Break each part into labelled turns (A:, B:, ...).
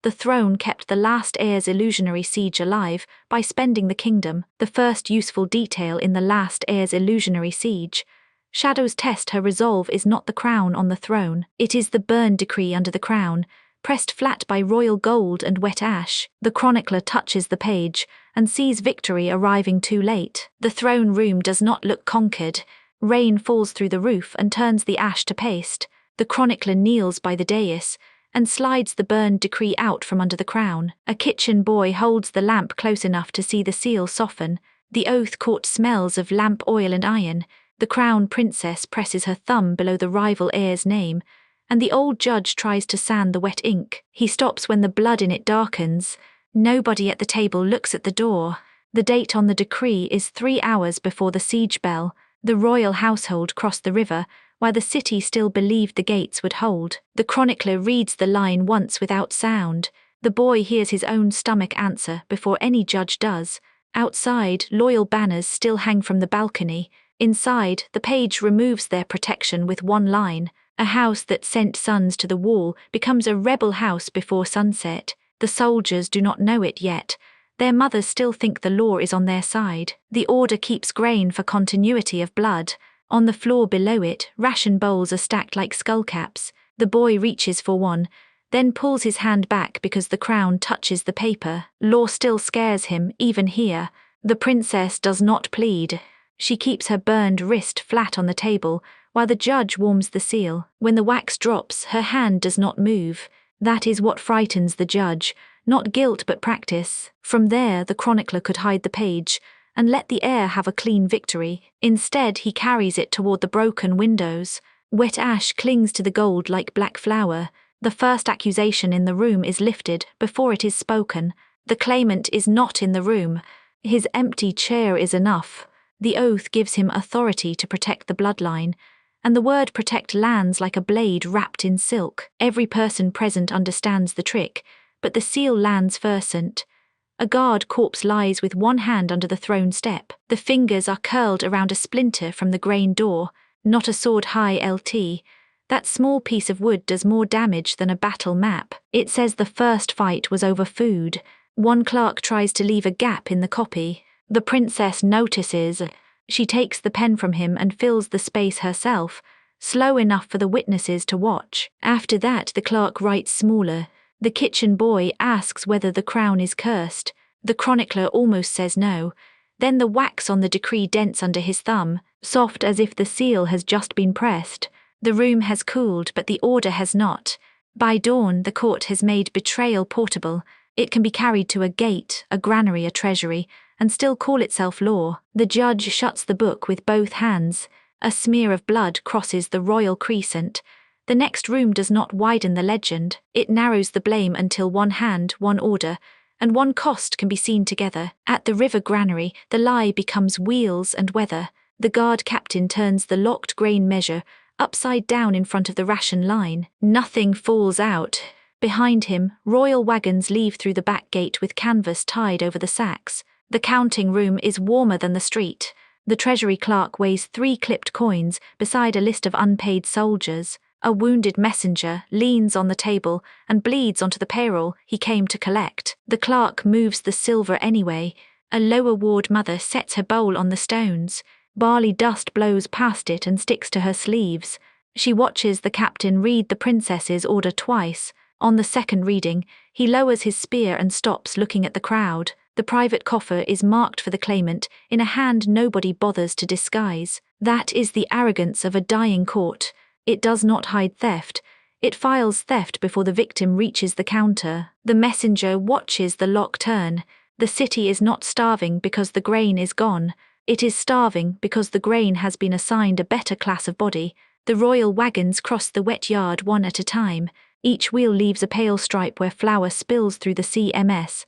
A: The throne kept the last heir's illusionary siege alive by spending the kingdom, the first useful detail in the last heir's illusionary siege. Shadow's test her resolve is not the crown on the throne, it is the burn decree under the crown, pressed flat by royal gold and wet ash. The chronicler touches the page and sees victory arriving too late. The throne room does not look conquered. Rain falls through the roof and turns the ash to paste. The chronicler kneels by the dais and slides the burned decree out from under the crown. A kitchen boy holds the lamp close enough to see the seal soften. The oath-caught smells of lamp oil and iron. The crown princess presses her thumb below the rival heir's name, and the old judge tries to sand the wet ink. He stops when the blood in it darkens. Nobody at the table looks at the door. The date on the decree is 3 hours before the siege bell. The royal household crossed the river, while the city still believed the gates would hold. The chronicler reads the line once without sound. The boy hears his own stomach answer before any judge does. Outside, loyal banners still hang from the balcony. Inside, the page removes their protection with one line. A house that sent sons to the wall becomes a rebel house before sunset. The soldiers do not know it yet. Their mothers still think the law is on their side. The order keeps grain for continuity of blood. On the floor below it, ration bowls are stacked like skullcaps. The boy reaches for one, then pulls his hand back because the crown touches the paper. Law still scares him, even here. The princess does not plead. She keeps her burned wrist flat on the table, while the judge warms the seal. When the wax drops, her hand does not move. That is what frightens the judge, not guilt but practice. From there, the chronicler could hide the page and let the heir have a clean victory. Instead, he carries it toward the broken windows. Wet ash clings to the gold like black flour. The first accusation in the room is lifted before it is spoken. The claimant is not in the room. His empty chair is enough. The oath gives him authority to protect the bloodline, and the word protect lands like a blade wrapped in silk. Every person present understands the trick, but the seal lands versant. A guard corpse lies with one hand under the throne step. The fingers are curled around a splinter from the grain door, not a sword-high LT. That small piece of wood does more damage than a battle map. It says the first fight was over food. One clerk tries to leave a gap in the copy. The princess notices. She takes the pen from him and fills the space herself, slow enough for the witnesses to watch. After that, the clerk writes smaller. The kitchen boy asks whether the crown is cursed. The chronicler almost says no. Then the wax on the decree dents under his thumb, soft as if the seal has just been pressed. The room has cooled, but the order has not. By dawn, the court has made betrayal portable. It can be carried to a gate, a granary, a treasury, and still call itself law. The judge shuts the book with both hands. A smear of blood crosses the royal crescent. The next room does not widen the legend. It narrows the blame until one hand, one order, and one cost can be seen together. At the river granary, the lie becomes wheels and weather. The guard captain turns the locked grain measure upside down in front of the ration line. Nothing falls out. Behind him, royal wagons leave through the back gate with canvas tied over the sacks. The counting room is warmer than the street. The treasury clerk weighs 3 clipped coins beside a list of unpaid soldiers. A wounded messenger leans on the table and bleeds onto the payroll he came to collect. The clerk moves the silver anyway. A lower ward mother sets her bowl on the stones. Barley dust blows past it and sticks to her sleeves. She watches the captain read the princess's order twice. On the second reading, he lowers his spear and stops looking at the crowd. The private coffer is marked for the claimant in a hand nobody bothers to disguise. That is the arrogance of a dying court. It does not hide theft. It files theft before the victim reaches the counter. The messenger watches the lock turn. The city is not starving because the grain is gone. It is starving because the grain has been assigned a better class of body. The royal wagons cross the wet yard one at a time. Each wheel leaves a pale stripe where flour spills through the CMS.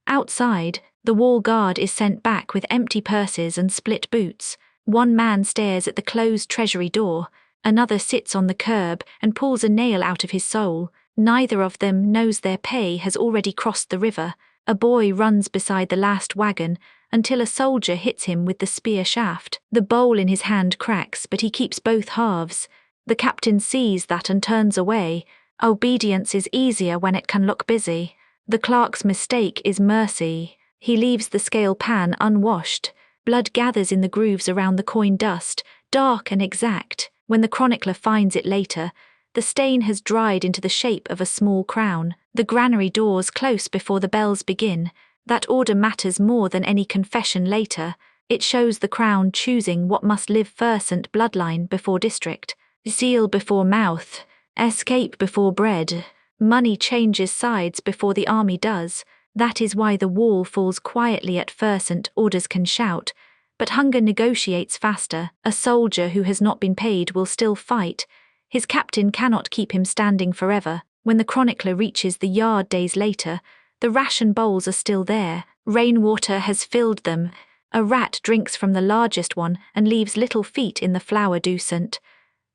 A: Outside, the wall guard is sent back with empty purses and split boots. One man stares at the closed treasury door. Another sits on the curb and pulls a nail out of his soul. Neither of them knows their pay has already crossed the river. A boy runs beside the last wagon until a soldier hits him with the spear shaft. The bowl in his hand cracks, but he keeps both halves. The captain sees that and turns away. Obedience is easier when it can look busy. The clerk's mistake is mercy. He leaves the scale pan unwashed. Blood gathers in the grooves around the coin dust, dark and exact. When the chronicler finds it later, the stain has dried into the shape of a small crown. The granary doors close before the bells begin. That order matters more than any confession later. It shows the crown choosing what must live first, bloodline before district, seal before mouth, escape before bread. Money changes sides before the army does. That is why the wall falls quietly at first and orders can shout. But hunger negotiates faster. A soldier who has not been paid will still fight. His captain cannot keep him standing forever. When the chronicler reaches the yard days later, the ration bowls are still there. Rainwater has filled them. A rat drinks from the largest one and leaves little feet in the flour decent.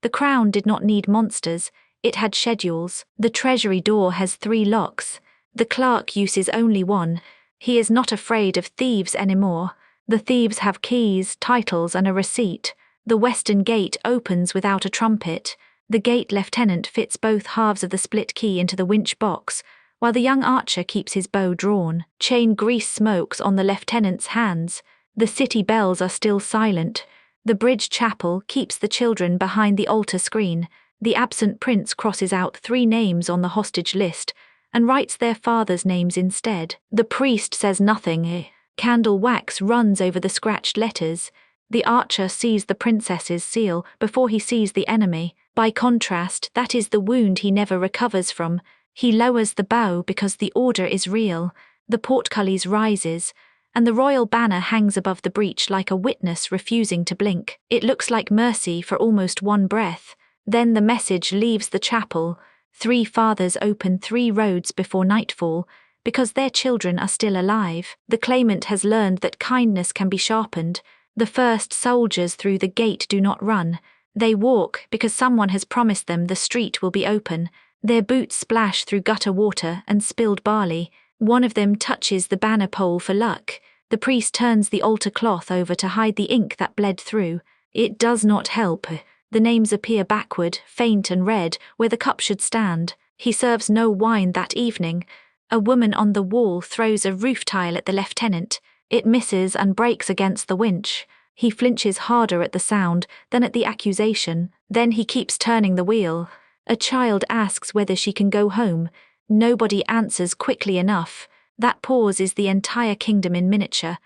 A: The crown did not need monsters. It had schedules. The treasury door has 3 locks. The clerk uses only one. He is not afraid of thieves anymore. The thieves have keys, titles, and a receipt. The western gate opens without a trumpet. The gate lieutenant fits both halves of the split key into the winch box, while the young archer keeps his bow drawn. Chain grease smokes on the lieutenant's hands. The city bells are still silent. The bridge chapel keeps the children behind the altar screen. The absent prince crosses out 3 names on the hostage list and writes their fathers' names instead. The priest says nothing. Candle wax runs over the scratched letters. The archer sees the princess's seal before he sees the enemy. By contrast, that is the wound he never recovers from. He lowers the bow because the order is real. The portcullis rises, and the royal banner hangs above the breach like a witness refusing to blink. It looks like mercy for almost one breath. Then the message leaves the chapel. 3 fathers open 3 roads before nightfall, because their children are still alive. The claimant has learned that kindness can be sharpened. The first soldiers through the gate do not run. They walk because someone has promised them the street will be open. Their boots splash through gutter water and spilled barley. One of them touches the banner pole for luck. The priest turns the altar cloth over to hide the ink that bled through. It does not help. The names appear backward, faint and red, where the cup should stand. He serves no wine that evening. A woman on the wall throws a roof tile at the lieutenant. It misses and breaks against the winch. He flinches harder at the sound than at the accusation. Then he keeps turning the wheel. A child asks whether she can go home. Nobody answers quickly enough. That pause is the entire kingdom in miniature.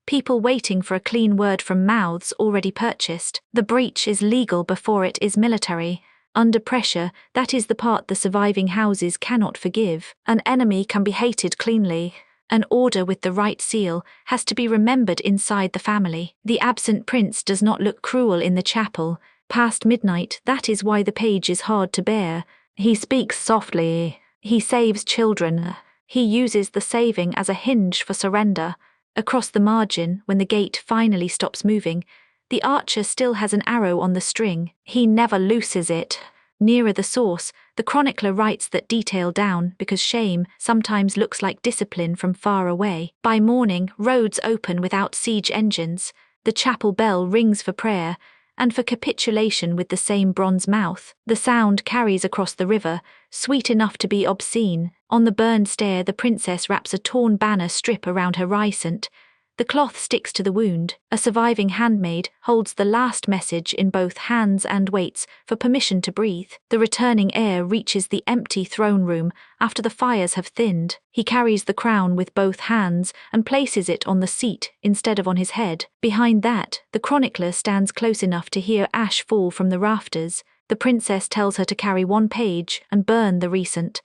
A: People waiting for a clean word from mouths already purchased. The breach is legal before it is military. Under pressure, that is the part the surviving houses cannot forgive. An enemy can be hated cleanly. An order with the right seal has to be remembered inside the family. The absent prince does not look cruel in the chapel. Past midnight, that is why the page is hard to bear. He speaks softly. He saves children. He uses the saving as a hinge for surrender. Across the margin, when the gate finally stops moving, the archer still has an arrow on the string. He never looses it. Nearer the source, the chronicler writes that detail down because shame sometimes looks like discipline from far away. By morning, roads open without siege engines. The chapel bell rings for prayer, and for capitulation with the same bronze mouth. The sound carries across the river, sweet enough to be obscene. On the burned stair, the princess wraps a torn banner strip around her ricent. The cloth sticks to the wound. A surviving handmaid holds the last message in both hands and waits for permission to breathe. The returning heir reaches the empty throne room after the fires have thinned. He carries the crown with both hands and places it on the seat instead of on his head. Behind that, the chronicler stands close enough to hear ash fall from the rafters. The princess tells her to carry 1 page and burn the recent.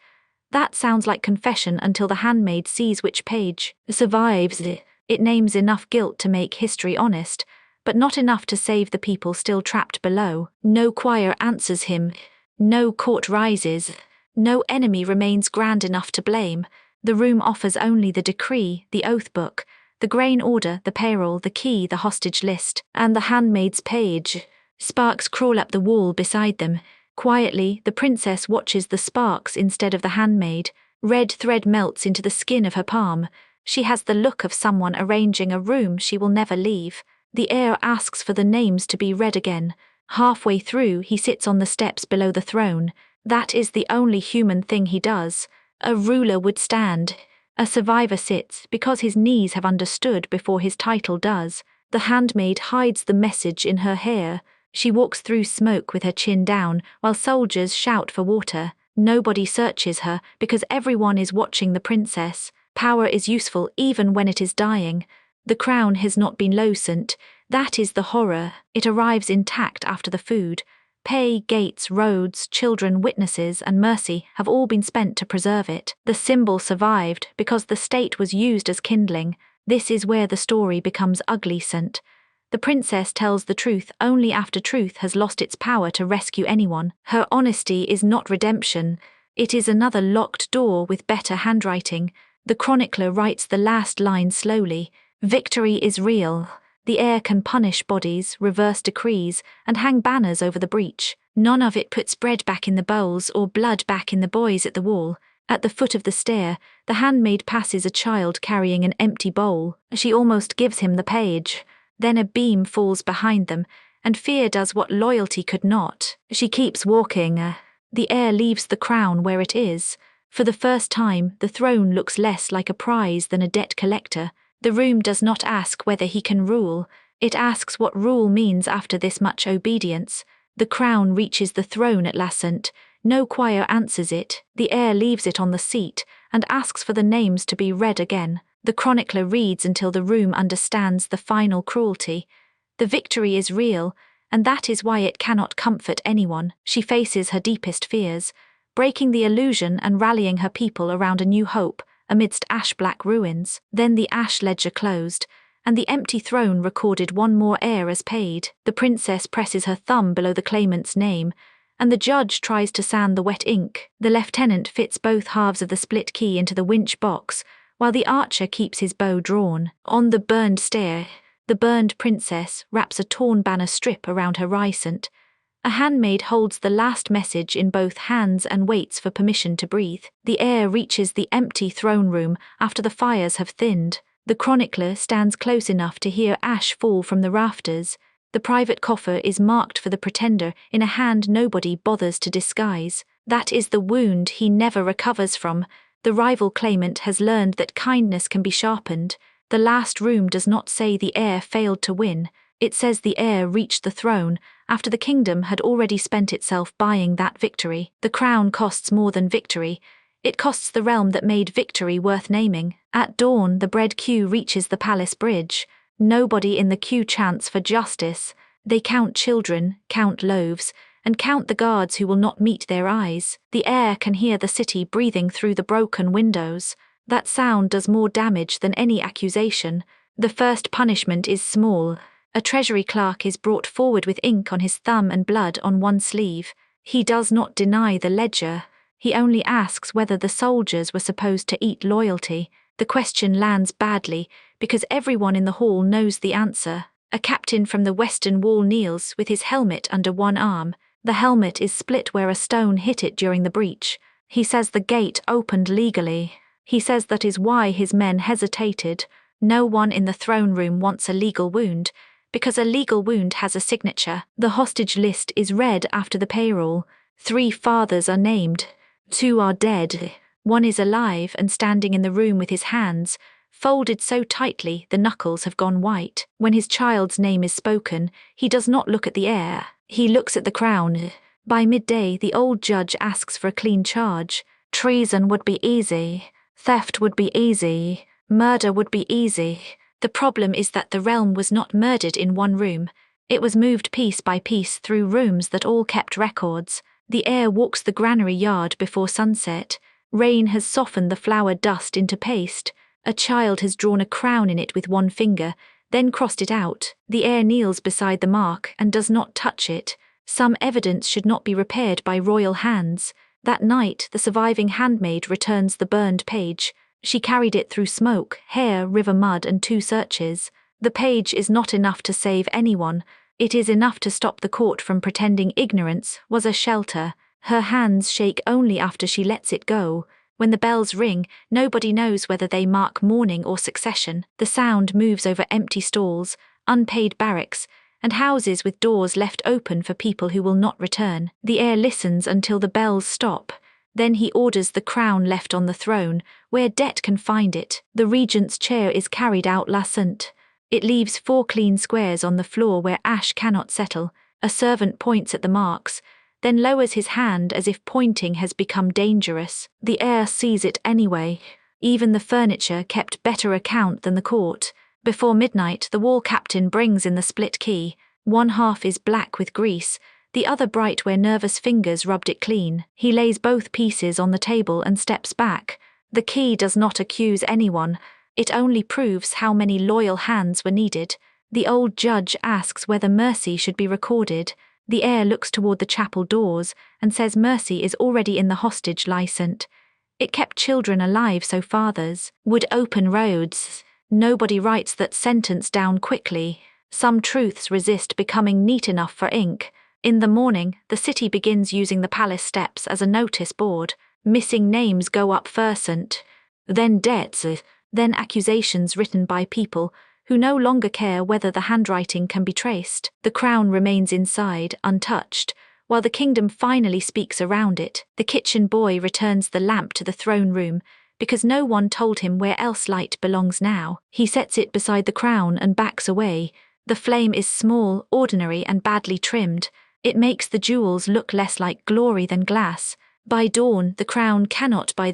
A: That sounds like confession until the handmaid sees which page survives. It names enough guilt to make history honest, but not enough to save the people still trapped below. No choir answers him. No court rises. No enemy remains grand enough to blame. The room offers only the decree, the oath book, the grain order, the payroll, the key, the hostage list, and the handmaid's page. Sparks crawl up the wall beside them. Quietly, the princess watches the sparks instead of the handmaid. Red thread melts into the skin of her palm. She has the look of someone arranging a room she will never leave. The heir asks for the names to be read again. Halfway through, he sits on the steps below the throne. That is the only human thing he does. A ruler would stand. A survivor sits because his knees have understood before his title does. The handmaid hides the message in her hair. She walks through smoke with her chin down while soldiers shout for water. Nobody searches her because everyone is watching the princess. Power is useful even when it is dying. The crown has not been loosened. That is the horror. It arrives intact after the food. Pay, gates, roads, children, witnesses, and mercy have all been spent to preserve it. The symbol survived because the state was used as kindling. This is where the story becomes ugly. The princess tells the truth only after truth has lost its power to rescue anyone. Her honesty is not redemption. It is another locked door with better handwriting. The chronicler writes the last line slowly. Victory is real. The heir can punish bodies, reverse decrees, and hang banners over the breach. None of it puts bread back in the bowls or blood back in the boys at the wall. At the foot of the stair, the handmaid passes a child carrying an empty bowl. She almost gives him the page. Then a beam falls behind them, and fear does what loyalty could not. She keeps walking. The heir leaves the crown where it is. For the first time, the throne looks less like a prize than a debt collector. The room does not ask whether he can rule. It asks what rule means after this much obedience. The crown reaches the throne at last. No choir answers it. The heir leaves it on the seat and asks for the names to be read again. The chronicler reads until the room understands the final cruelty. The victory is real, and that is why it cannot comfort anyone. She faces her deepest fears, breaking the illusion and rallying her people around a new hope amidst ash-black ruins. Then the ash ledger closed, and the empty throne recorded one more heir as paid. The princess presses her thumb below the claimant's name, and the judge tries to sand the wet ink. The lieutenant fits both halves of the split key into the winch box, while the archer keeps his bow drawn. On the burned stair, the burned princess wraps a torn banner strip around her ricent. A handmaid holds the last message in both hands and waits for permission to breathe. The heir reaches the empty throne room after the fires have thinned. The chronicler stands close enough to hear ash fall from the rafters. The private coffer is marked for the pretender in a hand nobody bothers to disguise. That is the wound he never recovers from. The rival claimant has learned that kindness can be sharpened. The last room does not say the heir failed to win. It says the heir reached the throne after the kingdom had already spent itself buying that victory. The crown costs more than victory. It costs the realm that made victory worth naming. At dawn, the bread queue reaches the palace bridge. Nobody in the queue chants for justice. They count children, count loaves, and count the guards who will not meet their eyes. The heir can hear the city breathing through the broken windows. That sound does more damage than any accusation. The first punishment is small. A treasury clerk is brought forward with ink on his thumb and blood on one sleeve. He does not deny the ledger. He only asks whether the soldiers were supposed to eat loyalty. The question lands badly because everyone in the hall knows the answer. A captain from the western wall kneels with his helmet under one arm. The helmet is split where a stone hit it during the breach. He says the gate opened legally. He says that is why his men hesitated. No one in the throne room wants a legal wound, because a legal wound has a signature. The hostage list is read after the payroll. 3 fathers are named. 2 are dead. 1 is alive and standing in the room with his hands folded so tightly the knuckles have gone white. When his child's name is spoken, he does not look at the heir. He looks at the crown. By midday, the old judge asks for a clean charge. Treason would be easy. Theft would be easy. Murder would be easy. The problem is that the realm was not murdered in one room. It was moved piece by piece through rooms that all kept records. The heir walks the granary yard before sunset. Rain has softened the flour dust into paste. A child has drawn a crown in it with one finger, then crossed it out. The heir kneels beside the mark and does not touch it. Some evidence should not be repaired by royal hands. That night, the surviving handmaid returns the burned page. She carried it through smoke, hair, river mud, and 2 searches. The page is not enough to save anyone. It is enough to stop the court from pretending ignorance was a shelter. Her hands shake only after she lets it go. When the bells ring, nobody knows whether they mark mourning or succession. The sound moves over empty stalls, unpaid barracks, and houses with doors left open for people who will not return. The heir listens until the bells stop. Then he orders the crown left on the throne, where Det can find it. The regent's chair is carried out lascent. It leaves 4 clean squares on the floor where ash cannot settle. A servant points at the marks, then lowers his hand as if pointing has become dangerous. The heir sees it anyway. Even the furniture kept better account than the court. Before midnight, the wall captain brings in the split key. One half is black with grease, the other bright where nervous fingers rubbed it clean. He lays both pieces on the table and steps back. The key does not accuse anyone. It only proves how many loyal hands were needed. The old judge asks whether mercy should be recorded. The heir looks toward the chapel doors and says mercy is already in the hostage licence. It kept children alive so fathers would open roads. Nobody writes that sentence down quickly. Some truths resist becoming neat enough for ink. In the morning, the city begins using the palace steps as a notice board. Missing names go up first, then debts, then accusations written by people who no longer care whether the handwriting can be traced. The crown remains inside, untouched, while the kingdom finally speaks around it. The kitchen boy returns the lamp to the throne room, because no one told him where else light belongs now. He sets it beside the crown and backs away. The flame is small, ordinary, and badly trimmed. It makes the jewels look less like glory than glass. By dawn, the crown cannot by